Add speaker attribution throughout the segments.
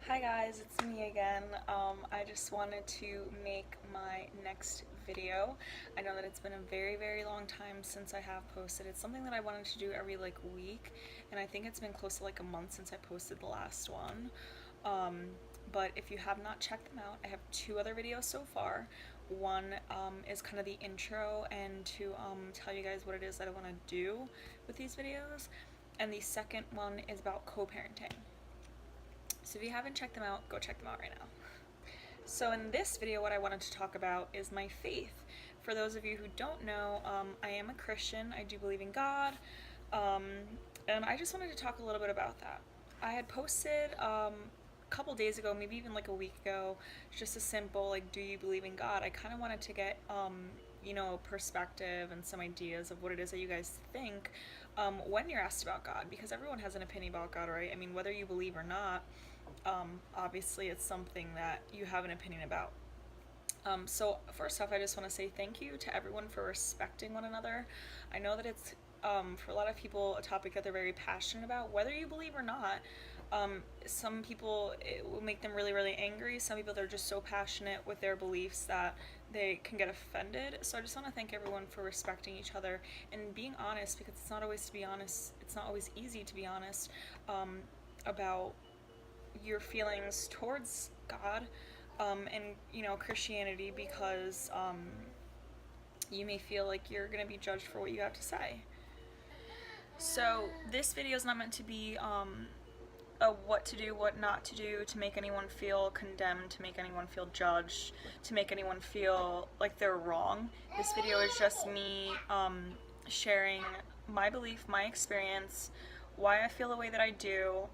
Speaker 1: Hi guys, it's me again. I just wanted to make my next video. I know that it's been a very long time since I have posted. It's something that I wanted to do every week, and I think it's been close to a month since I posted the last one. Um, but if you have not checked them out, I have two other videos so far. One is kind of the intro and to tell you guys what it is that I want to do with these videos, and the second one is about co-parenting. So if you haven't checked them out, go check them out right now. So in this video, what I wanted to talk about is my faith. For those of you who don't know, I am a Christian. I do believe in God, um, and I just wanted to talk a little bit about that. I had posted a couple days ago, maybe even a week ago, just a simple do you believe in God? I kind of wanted to get perspective and some ideas of what it is that you guys think when you're asked about God, because everyone has an opinion about God, right? I mean, whether you believe or not, obviously it's something that you have an opinion about. So first off, I just want to say thank you to everyone for respecting one another. I know that it's for a lot of people a topic that they're very passionate about, whether you believe or not. Some people, it will make them really angry. Some people, they're just so passionate with their beliefs that they can get offended. So I just want to thank everyone for respecting each other and being honest, because it's not always easy to be honest about your feelings towards God and Christianity, because you may feel like you're gonna be judged for what you have to say. So this video is not meant to be a what to do, what not to do, to make anyone feel condemned, to make anyone feel judged, to make anyone feel like they're wrong. This video is just me sharing my belief, my experience, why I feel the way that I do,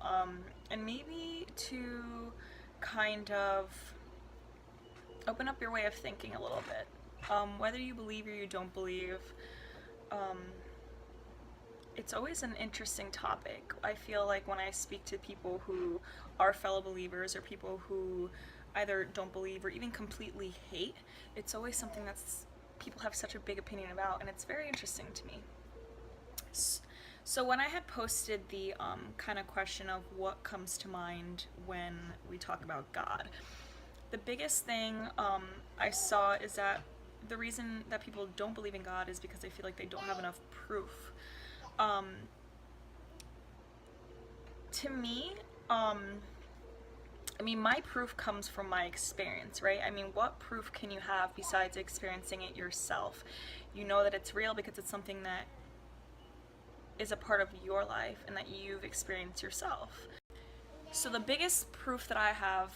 Speaker 1: and maybe to kind of open up your way of thinking a little bit. Whether you believe or you don't believe, it's always an interesting topic. I feel like when I speak to people who are fellow believers or people who either don't believe or even completely hate, it's always something that's people have such a big opinion about, and it's very interesting to me. So when I had posted the kind of question of what comes to mind when we talk about God, the biggest thing I saw is that the reason that people don't believe in God is because they feel like they don't have enough proof. To me, I mean, my proof comes from my experience, right? I mean, what proof can you have besides experiencing it yourself? You know that it's real because it's something that is a part of your life and that you've experienced yourself. So the biggest proof that I have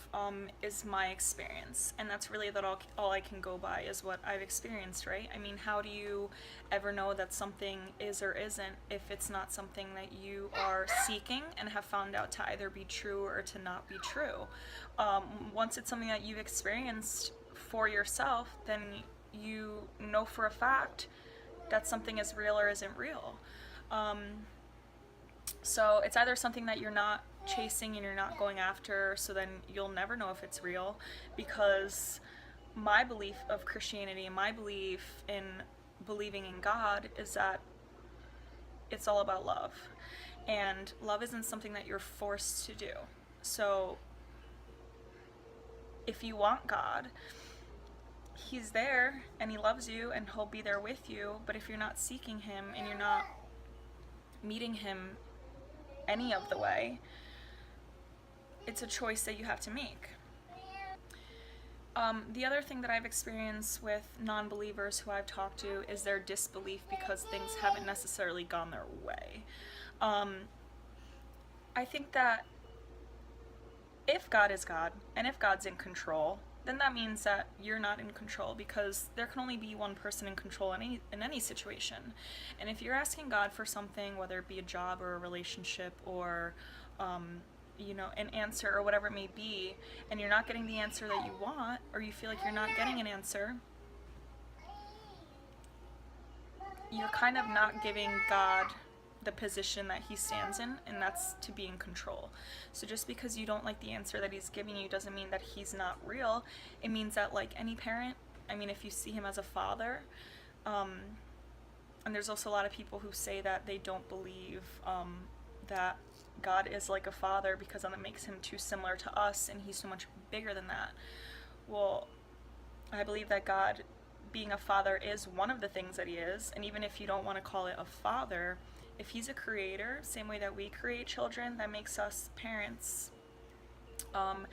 Speaker 1: is my experience, and that's really all I can go by is what I've experienced, right? I mean, how do you ever know that something is or isn't if it's not something that you are seeking and have found out to either be true or to not be true? Once it's something that you've experienced for yourself, then you know for a fact that something is real or isn't real. So it's either something that you're not chasing and you're not going after, so then you'll never know if it's real, because my belief of Christianity and my belief in believing in God is that it's all about love. And love isn't something that you're forced to do. So if you want God, He's there and He loves you and He'll be there with you. But if you're not seeking Him and you're not meeting Him any of the way, it's a choice that you have to make. The other thing that I've experienced with non-believers who I've talked to is their disbelief because things haven't necessarily gone their way. I think that if God is God and if God's in control, then that means that you're not in control, because there can only be one person in control in any situation. And if you're asking God for something, whether it be a job or a relationship or an answer or whatever it may be, and you're not getting the answer that you want, or you feel like you're not getting an answer, you're kind of not giving God the position that He stands in, and that's to be in control. So just because you don't like the answer that He's giving you doesn't mean that He's not real. It means that, like any parent, I mean, if you see Him as a father, and there's also a lot of people who say that they don't believe that God is like a father because that makes him too similar to us and he's so much bigger than that. Well, I believe that God, being a father, is one of the things that he is. And even if you don't want to call it a father, if he's a creator, same way that we create children, that makes us parents. Um,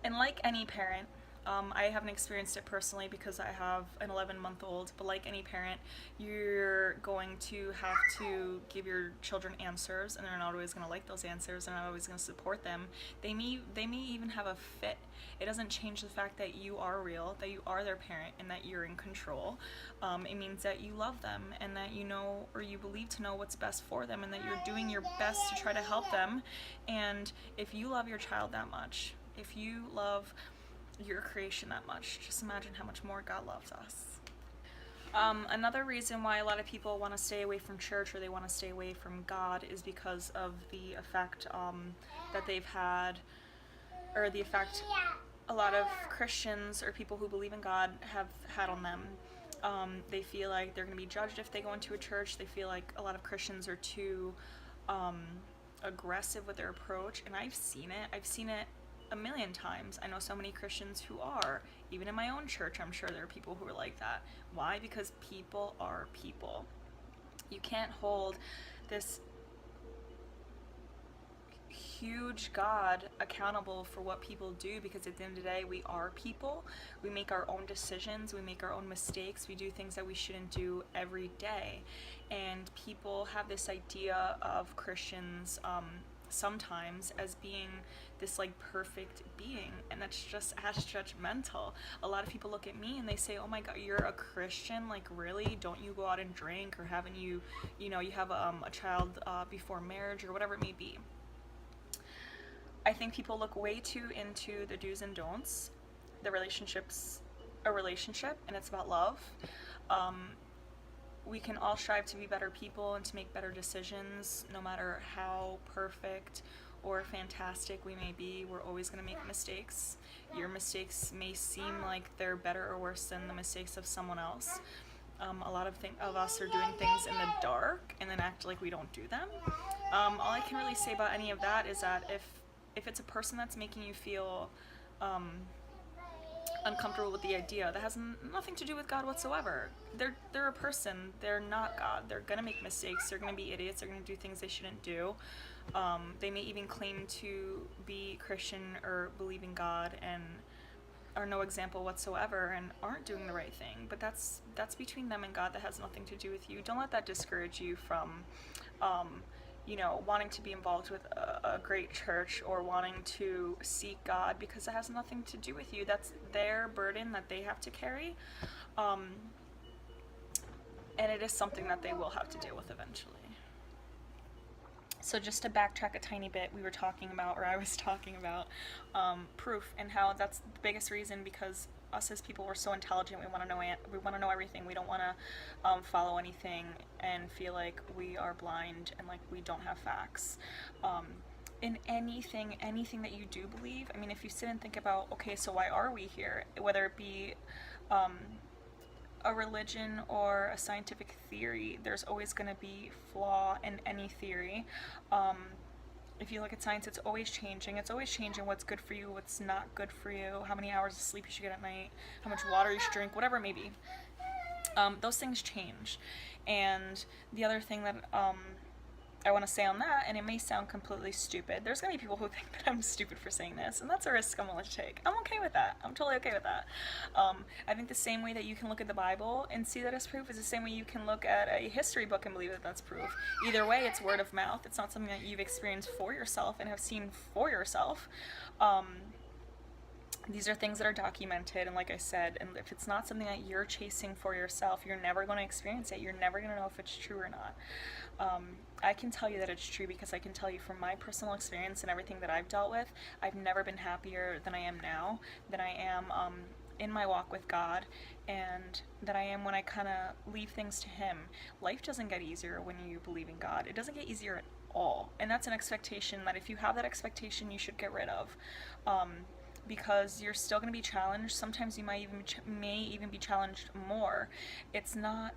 Speaker 1: and like any parent, I haven't experienced it personally because I have an 11-month-old, but like any parent, you're going to have to give your children answers, and they're not always going to like those answers, and they're not always going to support them. They may even have a fit. It doesn't change the fact that you are real, that you are their parent, and that you're in control. It means that you love them, and that you know, or you believe to know what's best for them, and that you're doing your best to try to help them. And if you love your child that much, if you love your creation that much, just imagine how much more God loves us. Another reason why a lot of people want to stay away from church or they want to stay away from God is because of the effect that they've had, or the effect a lot of Christians or people who believe in God have had on them. They feel like they're going to be judged if they go into a church. They feel like a lot of Christians are too aggressive with their approach, and I've seen it a million times. I know so many Christians who are. Even in my own church, I'm sure there are people who are like that. Why? Because people are people. You can't hold this huge God accountable for what people do, because at the end of the day, we are people. We make our own decisions, we make our own mistakes, we do things that we shouldn't do every day. And people have this idea of Christians sometimes as being this like perfect being, and that's just as judgmental. A lot of people look at me and they say, oh my god, you're a Christian, like really? Don't you go out and drink, or haven't you have a child before marriage, or whatever it may be. I think people look way too into the do's and don'ts. The relationship's a relationship and it's about love. We can all strive to be better people and to make better decisions, no matter how perfect or fantastic we may be. We're always going to make mistakes. Your mistakes may seem like they're better or worse than the mistakes of someone else. A lot of us are doing things in the dark and then act like we don't do them. All I can really say about any of that is that if it's a person that's making you feel uncomfortable with the idea, that has nothing to do with God whatsoever. They're a person. They're not God. They're gonna make mistakes. They're gonna be idiots. They're gonna do things they shouldn't do. They may even claim to be Christian or believe in God and are no example whatsoever and aren't doing the right thing. But that's between them and God. That has nothing to do with you. Don't let that discourage you from wanting to be involved with a great church or wanting to seek God, because it has nothing to do with you. That's their burden that they have to carry. And it is something that they will have to deal with eventually. So just to backtrack a tiny bit, I was talking about proof, and how that's the biggest reason, because us as people, we're so intelligent. We want to know everything. We don't want to follow anything and feel like we are blind and like we don't have facts. In anything that you do believe, I mean, if you sit and think about, okay, so why are we here? Whether it be a religion or a scientific theory, there's always going to be flaw in any theory. If you look at science, it's always changing. It's always changing what's good for you, what's not good for you, how many hours of sleep you should get at night, how much water you should drink, whatever it may be. Those things change. And the other thing that I want to say on that, and it may sound completely stupid, there's going to be people who think that I'm stupid for saying this, and that's a risk I'm willing to take. I'm okay with that. I'm totally okay with that. I think the same way that you can look at the Bible and see that as proof is the same way you can look at a history book and believe that that's proof. Either way, it's word of mouth. It's not something that you've experienced for yourself and have seen for yourself. These are things that are documented, and like I said, and if it's not something that you're chasing for yourself, you're never going to experience it. You're never going to know if it's true or not. I can tell you that it's true because I can tell you from my personal experience and everything that I've dealt with, I've never been happier than I am now, than I am in my walk with God, and that I am when I kind of leave things to Him. Life doesn't get easier when you believe in God. It doesn't get easier at all, and that's an expectation that if you have that expectation, you should get rid of. Because you're still going to be challenged. Sometimes you may even be challenged more. It's not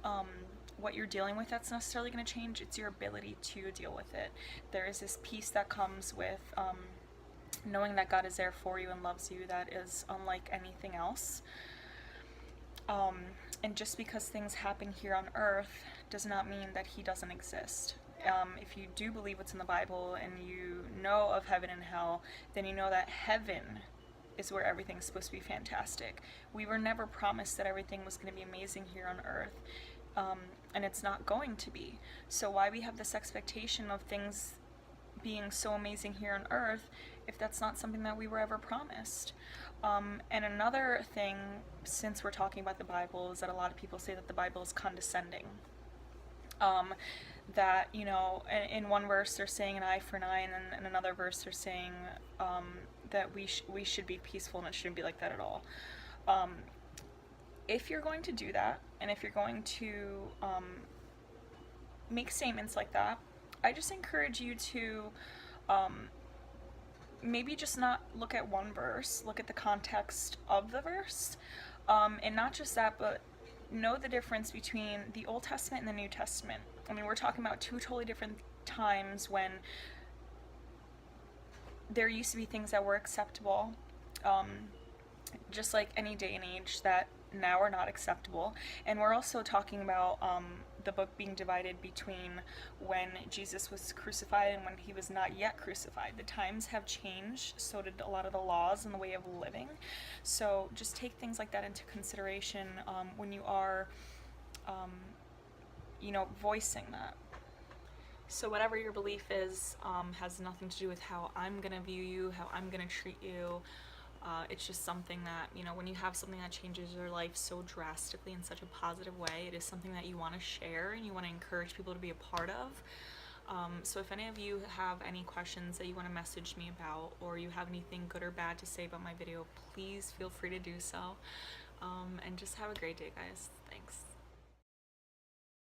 Speaker 1: what you're dealing with that's necessarily going to change. It's your ability to deal with it. There is this peace that comes with knowing that God is there for you and loves you that is unlike anything else. And just because things happen here on earth does not mean that he doesn't exist. If you do believe what's in the Bible and you know of heaven and hell, then you know that heaven is where everything's supposed to be fantastic. We were never promised that everything was going to be amazing here on earth, and it's not going to be. So why we have this expectation of things being so amazing here on earth if that's not something that we were ever promised? And another thing, since we're talking about the Bible, is that a lot of people say that the Bible is condescending. That, you know, in one verse they're saying an eye for an eye, and in another verse they're saying that we should be peaceful, and it shouldn't be like that at all. If you're going to do that, and if you're going to make statements like that, I just encourage you to maybe just not look at one verse, look at the context of the verse, and not just that, but know the difference between the Old Testament and the New Testament. I mean, we're talking about two totally different times when there used to be things that were acceptable, just like any day and age, that now are not acceptable. And we're also talking about the book being divided between when Jesus was crucified and when he was not yet crucified. The times have changed, so did a lot of the laws and the way of living. So just take things like that into consideration when you are, voicing that. So whatever your belief is has nothing to do with how I'm going to view you, how I'm going to treat you. It's just something that, when you have something that changes your life so drastically in such a positive way, it is something that you want to share and you want to encourage people to be a part of. So if any of you have any questions that you want to message me about, or you have anything good or bad to say about my video, please feel free to do so. And just have a great day, guys.